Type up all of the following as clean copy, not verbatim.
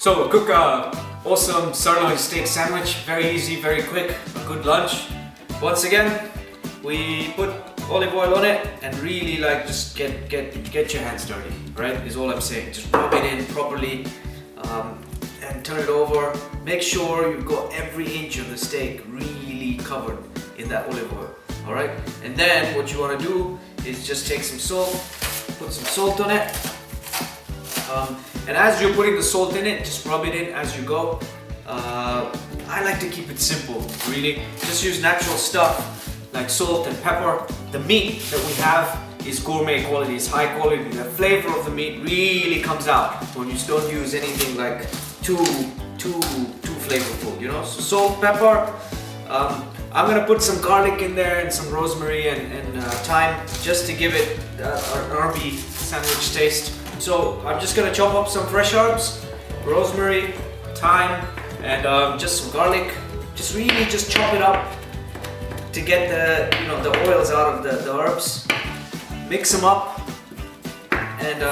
So cook a awesome sirloin steak sandwich, very easy, very quick, a good lunch. Once again, we put olive oil on it and really like just get your hands dirty, right? Is all I'm saying. Just rub it in properly and turn it over. Make sure you've got every inch of the steak really covered in that olive oil. All right, and then what you want to do is just take some salt, put some salt on it. And as you're putting the salt in it, just rub it in as you go. I like to keep it simple, really. Just use natural stuff like salt and pepper. The meat that we have is gourmet quality, it's high quality. The flavor of the meat really comes out when you don't use anything like too flavorful, you know. So salt, pepper. I'm gonna put some garlic in there and some rosemary and thyme just to give it an herby sandwich taste. So I'm just gonna chop up some fresh herbs, rosemary, thyme, and just some garlic. Just really just chop it up to get the oils out of the herbs. Mix them up, and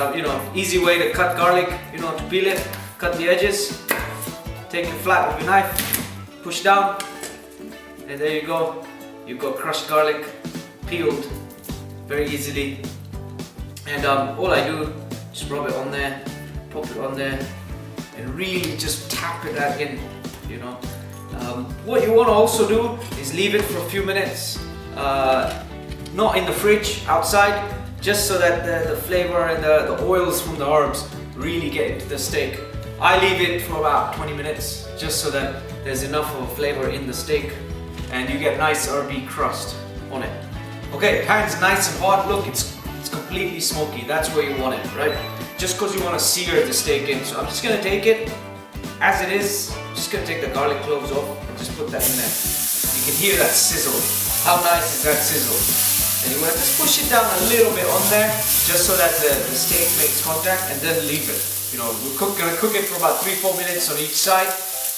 easy way to cut garlic. To peel it, cut the edges. Take it flat with your knife, push down, and there you go. You've got crushed garlic, peeled very easily. And all I do, just rub it on there, pop it on there, and really just tap it that in. What you want to also do is leave it for a few minutes, not in the fridge, outside, just so that the flavor and the oils from the herbs really get into the steak. I leave it for about 20 minutes, just so that there's enough of a flavor in the steak and you get nice herby crust on it. Okay, pan's nice and hot. Look, it's completely smoky. That's where you want it, right? Just because you want to sear the steak in. So I'm just gonna take it as it is. Just gonna take the garlic cloves off and just put that in there. You can hear that sizzle. How nice is that sizzle? And you want to just push it down a little bit on there, just so that the steak makes contact, and then leave it. We're gonna cook it for about 3-4 minutes on each side.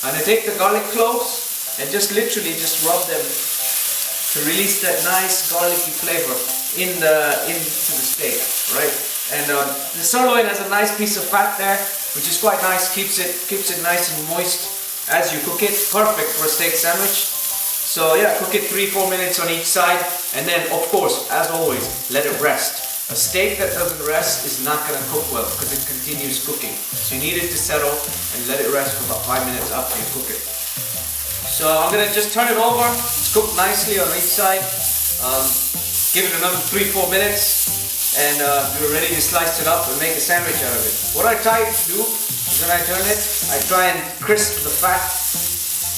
And I take the garlic cloves and just literally just rub them to release that nice garlicky flavor into the steak, right? And the sirloin has a nice piece of fat there, which is quite nice. Keeps it nice and moist as you cook it. Perfect for a steak sandwich. So yeah, cook it 3-4 minutes on each side, and then of course, as always, let it rest. A steak that doesn't rest is not going to cook well because it continues cooking. So you need it to settle and let it rest for about 5 minutes after you cook it. So I'm going to just turn it over. It's cooked nicely on each side. Give it another 3-4 minutes, and we're ready to slice it up and make a sandwich out of it. What I try to do is when I turn it, I try and crisp the fat,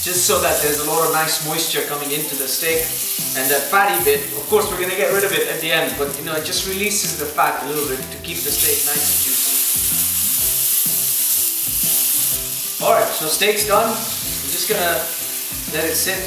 just so that there's a lot of nice moisture coming into the steak. And that fatty bit, of course we're going to get rid of it at the end, but it just releases the fat a little bit to keep the steak nice and juicy. Alright, so steak's done. I'm just going to let it sit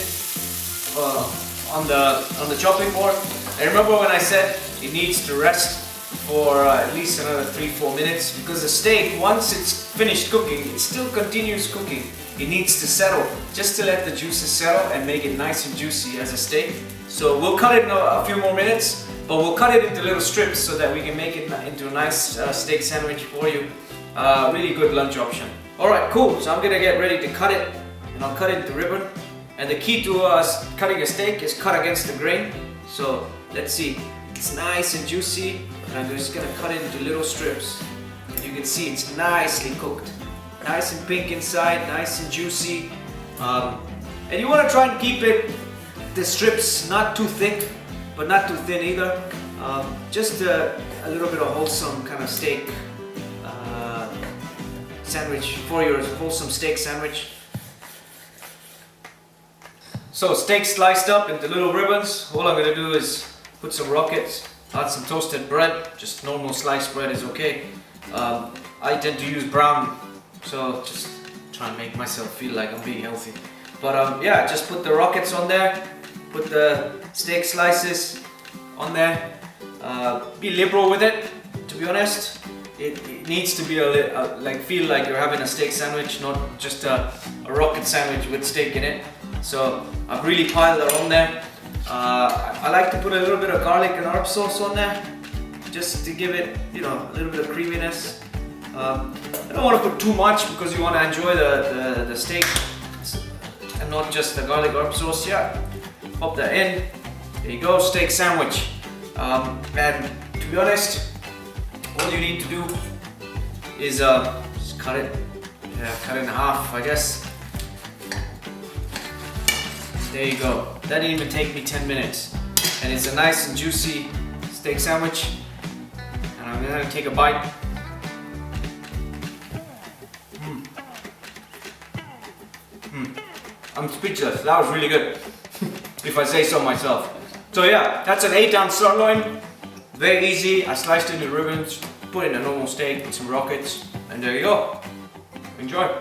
on the chopping board. And remember when I said it needs to rest for at least another 3-4 minutes, because the steak, once it's finished cooking, it still continues cooking. It needs to settle, just to let the juices settle and make it nice and juicy as a steak. So we'll cut it in a few more minutes, but we'll cut it into little strips so that we can make it into a nice steak sandwich for you. Really good lunch option. Alright, cool. So I'm gonna get ready to cut it, and I'll cut it into ribbon. And the key to cutting a steak is cut against the grain. So let's see, it's nice and juicy, and I'm just gonna cut it into little strips. And you can see it's nicely cooked. Nice and pink inside, nice and juicy. And you want to try and keep the strips not too thick, but not too thin either. Just a little bit of wholesome kind of steak sandwich for your wholesome steak sandwich. So steak sliced up into little ribbons. All I'm going to do is put some rockets, add some toasted bread. Just normal sliced bread is okay. I tend to use brown, so just try and make myself feel like I'm being healthy. But yeah, just put the rockets on there, put the steak slices on there. Be liberal with it, to be honest. It needs to be feel like you're having a steak sandwich, not just a rocket sandwich with steak in it. So I've really piled it on there. I like to put a little bit of garlic and herb sauce on there, just to give it, a little bit of creaminess. I don't want to put too much because you want to enjoy the steak and not just the garlic herb sauce. Yeah, pop that in. There you go, steak sandwich. And to be honest, all you need to do is just cut it in half, I guess. There you go. That didn't even take me 10 minutes. And it's a nice and juicy steak sandwich. And I'm gonna take a bite. I'm speechless. That was really good, if I say so myself. So yeah, that's an 8-ounce sirloin. Very easy. I sliced it into ribbons, put in a normal steak with some rockets, and there you go. Enjoy.